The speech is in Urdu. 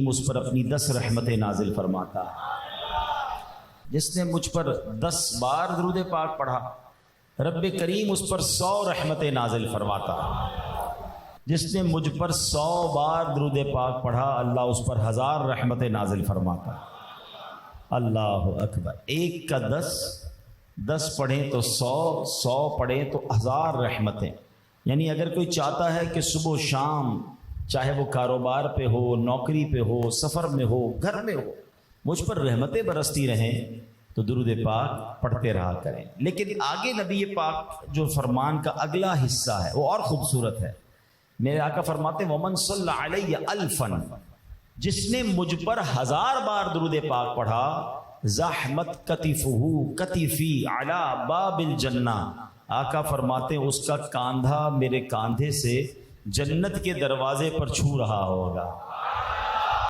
اس پر اپنی 10 رحمتیں نازل فرماتا ہے۔ جس نے مجھ پر 10 بار درود پاک پڑھا رب کریم اس پر 100 رحمتیں نازل فرماتا ہے۔ جس نے مجھ پر 100 بار درود پاک پڑھا اللہ اس پر 1000 رحمتیں نازل فرماتا ہے۔ اللہ اکبر، ایک کا 10 پڑھیں تو 100 پڑھیں تو 1000 رحمتیں۔ یعنی اگر کوئی چاہتا ہے کہ صبح و شام چاہے وہ کاروبار پہ ہو، نوکری پہ ہو، سفر میں ہو، گھر میں ہو، مجھ پر رحمتیں برستی رہیں تو درود پاک پڑھتے رہا کریں۔ لیکن آگے نبی پاک جو فرمان کا اگلا حصہ ہے وہ اور خوبصورت ہے۔ میرے آقا فرماتے ہیں وَمَن صَلَّ عَلَيَّ أَلْفًا، جس نے مجھ پر 1000 بار درود پاک پڑھا زحمت کتفہ کتفی علی باب الجنہ، آقا فرماتے ہیں اس کا کاندھا میرے کاندھے سے جنت کے دروازے پر چھو رہا ہوگا۔